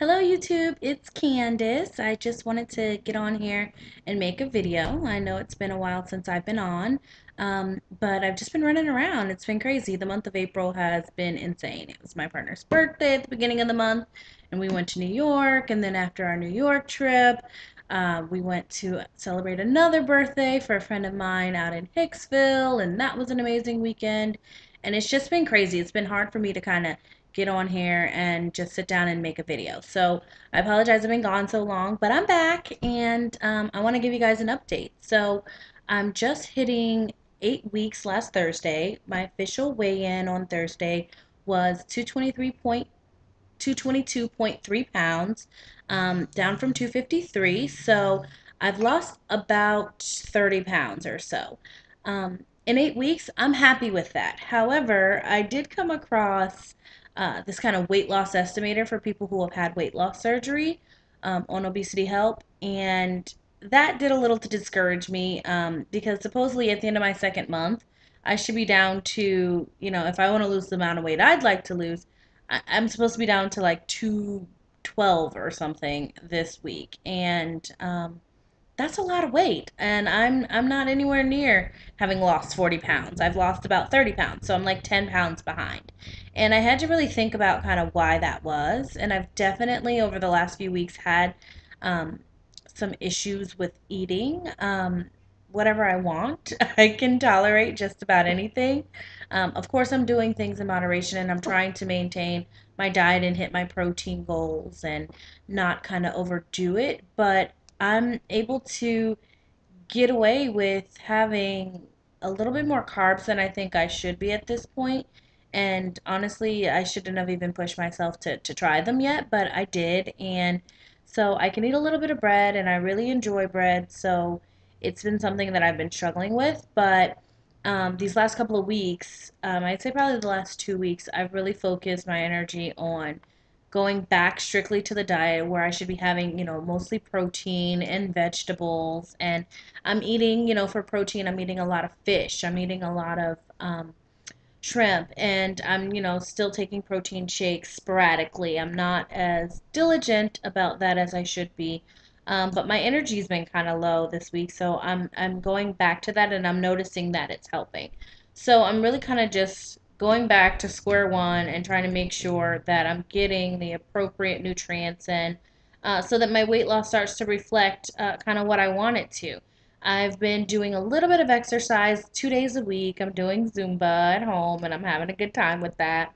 Hello YouTube, it's Candace. I just wanted to get on here and make a video. I know it's been a while since I've been on, but I've just been running around. It's been crazy. The month of April has been insane. It was my partner's birthday at the beginning of the month, and we went to New York, and then after our New York trip, we went to celebrate another birthday for a friend of mine out in Hicksville, and that was an amazing weekend. And it's just been crazy. It's been hard for me to kind of get on here and just sit down and make a video. So I apologize I've been gone so long, but I'm back and I want to give you guys an update. So I'm just hitting 8 weeks last Thursday. My official weigh-in on Thursday was 222.3 pounds, down from 253. So I've lost about 30 pounds or so. In 8 weeks, I'm happy with that. However, I did come across this kind of weight loss estimator for people who have had weight loss surgery on Obesity Help, and that did a little to discourage me because supposedly at the end of my second month, I should be down to, if I want to lose the amount of weight I'd like to lose, I'm supposed to be down to like 212 or something this week, and that's a lot of weight, and I'm not anywhere near having lost 40 pounds. I've lost about 30 pounds, so I'm like 10 pounds behind. And I had to really think about kind of why that was, and I've definitely over the last few weeks had um, some issues with eating. Whatever I want, I can tolerate just about anything. Of course, I'm doing things in moderation, and I'm trying to maintain my diet and hit my protein goals and not kind of overdo it, but I'm able to get away with having a little bit more carbs than I think I should be at this point. And honestly, I shouldn't have even pushed myself to try them yet, but I did. And so I can eat a little bit of bread, and I really enjoy bread. So it's been something that I've been struggling with. But these last couple of weeks, I'd say probably the last 2 weeks, I've really focused my energy on going back strictly to the diet where I should be having, mostly protein and vegetables. And I'm eating, for protein, I'm eating a lot of fish. I'm eating a lot of shrimp. And I'm, still taking protein shakes sporadically. I'm not as diligent about that as I should be. But my energy's been kind of low this week, so I'm going back to that, and I'm noticing that it's helping. So I'm really kind of just going back to square one and trying to make sure that I'm getting the appropriate nutrients in, so that my weight loss starts to reflect kind of what I want it to. I've been doing a little bit of exercise 2 days a week. I'm doing Zumba at home, and I'm having a good time with that.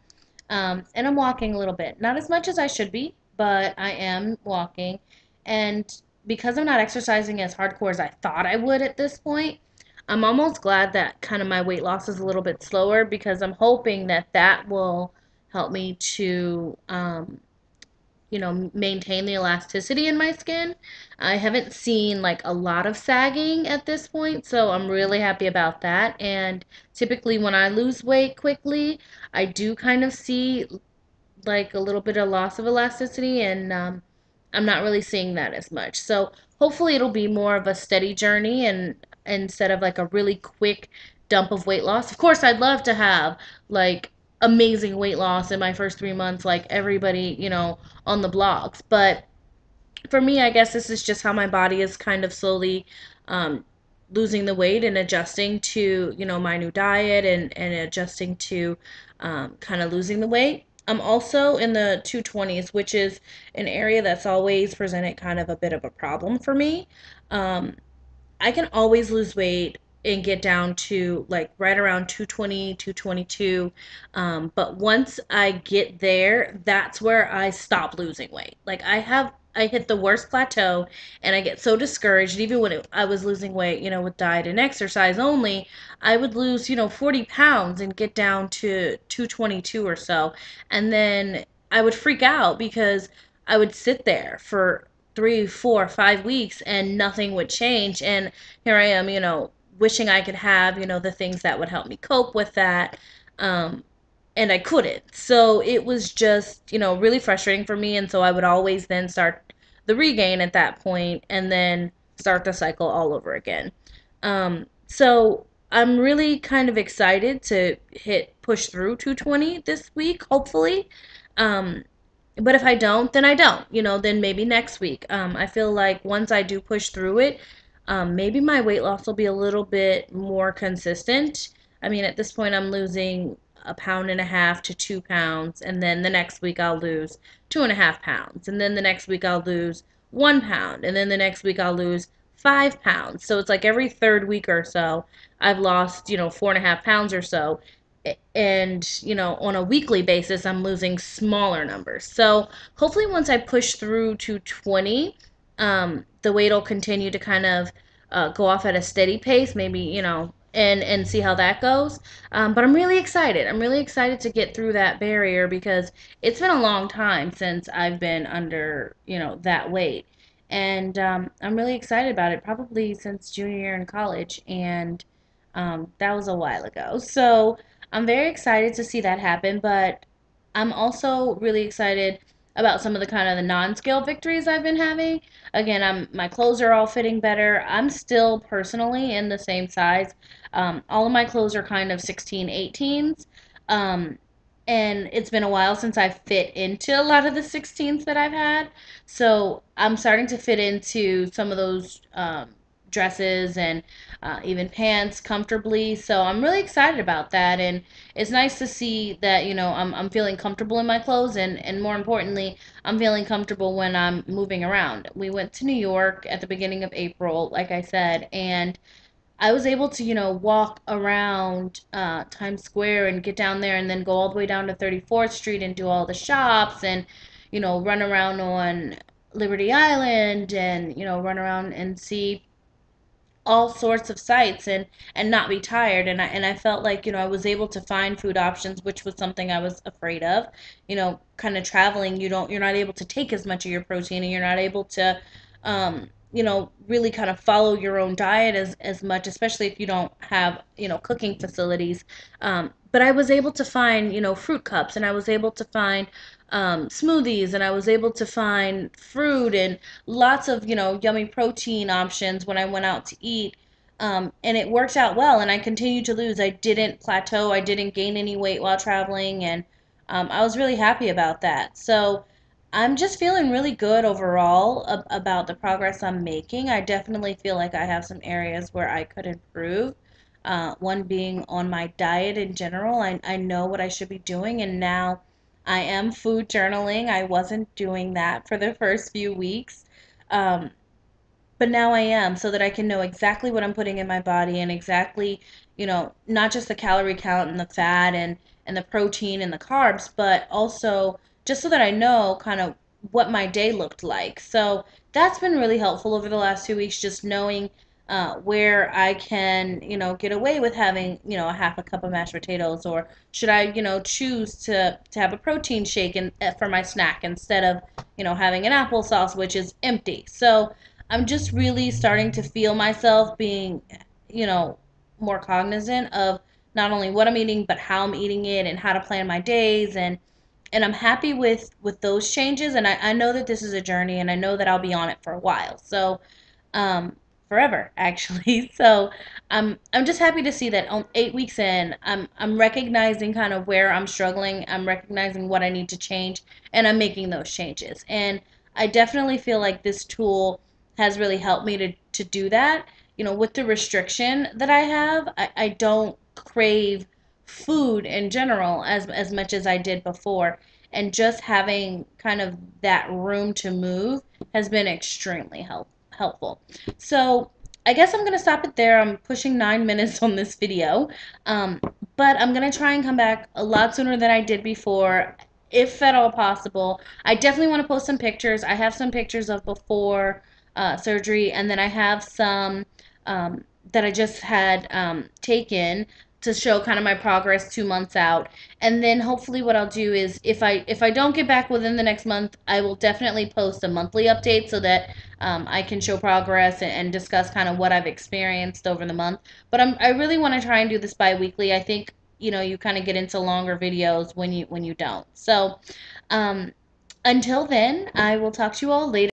And I'm walking a little bit. Not as much as I should be, but I am walking. And because I'm not exercising as hardcore as I thought I would at this point, I'm almost glad that kind of my weight loss is a little bit slower, because I'm hoping that that will help me to, maintain the elasticity in my skin. I haven't seen like a lot of sagging at this point, so I'm really happy about that. And typically when I lose weight quickly, I do kind of see like a little bit of loss of elasticity, and I'm not really seeing that as much. So hopefully it'll be more of a steady journey, and instead of like a really quick dump of weight loss. Of course, I'd love to have like amazing weight loss in my first 3 months, like everybody, on the blogs. But for me, I guess this is just how my body is kind of slowly um, losing the weight and adjusting to, my new diet, and adjusting to kind of losing the weight. I'm also in the 220s, which is an area that's always presented kind of a bit of a problem for me. Um, I can always lose weight and get down to like right around 220, 222. But once I get there, that's where I stop losing weight. Like I hit the worst plateau, and I get so discouraged. Even when I was losing weight, with diet and exercise only, I would lose, 40 pounds and get down to 222 or so. And then I would freak out because I would sit there for 3, 4, 5 weeks and nothing would change. And here I am, wishing I could have, the things that would help me cope with that. Um, and I couldn't. So it was just, really frustrating for me. And so I would always then start the regain at that point and then start the cycle all over again. So I'm really kind of excited to push through 220 this week, hopefully. Um, But if I don't, then I don't. Then maybe next week. I feel like once I do push through it, maybe my weight loss will be a little bit more consistent. I mean, at this point, I'm losing a pound and a half to 2 pounds, and then the next week I'll lose 2.5 pounds, and then the next week I'll lose 1 pound, and then the next week I'll lose 5 pounds. So it's like every third week or so, I've lost, 4.5 pounds or so, and on a weekly basis I'm losing smaller numbers. So hopefully once I push through to 20, the weight will continue to kind of go off at a steady pace, maybe, and see how that goes. But I'm really excited. I'm really excited to get through that barrier because it's been a long time since I've been under, that weight. And I'm really excited about it, probably since junior year in college. And that was a while ago. So I'm very excited to see that happen, but I'm also really excited about some of the kind of the non-scale victories I've been having. Again, my clothes are all fitting better. I'm still personally in the same size. All of my clothes are kind of 16, 18s. Um, and it's been a while since I've fit into a lot of the 16s that I've had. So I'm starting to fit into some of those dresses and even pants comfortably. So I'm really excited about that. And it's nice to see that, I'm feeling comfortable in my clothes, and more importantly, I'm feeling comfortable when I'm moving around. We went to New York at the beginning of April, like I said, and I was able to, walk around Times Square and get down there and then go all the way down to 34th Street and do all the shops and, run around on Liberty Island and, run around and see all sorts of sites and not be tired. And I felt like, I was able to find food options, which was something I was afraid of. Kind of traveling, you're not able to take as much of your protein, and you're not able to really kind of follow your own diet as much, especially if you don't have, cooking facilities. But I was able to find, fruit cups, and I was able to find smoothies, and I was able to find fruit and lots of, yummy protein options when I went out to eat. And it worked out well, and I continued to lose. I didn't plateau. I didn't gain any weight while traveling, and I was really happy about that. So I'm just feeling really good overall about the progress I'm making. I definitely feel like I have some areas where I could improve. One being on my diet in general. I know what I should be doing, and now I am food journaling. I wasn't doing that for the first few weeks. Um, but now I am, so that I can know exactly what I'm putting in my body, and exactly, not just the calorie count and the fat and the protein and the carbs, but also just so that I know kind of what my day looked like. So that's been really helpful over the last 2 weeks, just knowing where I can, get away with having, a half a cup of mashed potatoes, or should I, choose to have a protein shake for my snack instead of, having an applesauce, which is empty. So I'm just really starting to feel myself being, you know, more cognizant of not only what I'm eating, but how I'm eating it and how to plan my days. And I'm happy with those changes. And I know that this is a journey, and I know that I'll be on it for a while. So um, forever actually. So I'm just happy to see that on 8 weeks in, I'm recognizing kind of where I'm struggling. I'm recognizing what I need to change, and I'm making those changes. And I definitely feel like this tool has really helped me to do that. With the restriction that I have, I don't crave food in general as much as I did before. And just having kind of that room to move has been extremely helpful. So I guess I'm gonna stop it there. I'm pushing 9 minutes on this video, um, but I'm gonna try and come back a lot sooner than I did before, if at all possible. I definitely want to post some pictures. I have some pictures of before surgery, and then I have some that I just had taken to show kind of my progress 2 months out. And then hopefully what I'll do is, if I don't get back within the next month, I will definitely post a monthly update so that I can show progress and discuss kind of what I've experienced over the month. But I really want to try and do this bi-weekly. I think, you kind of get into longer videos when you don't. So until then, I will talk to you all later.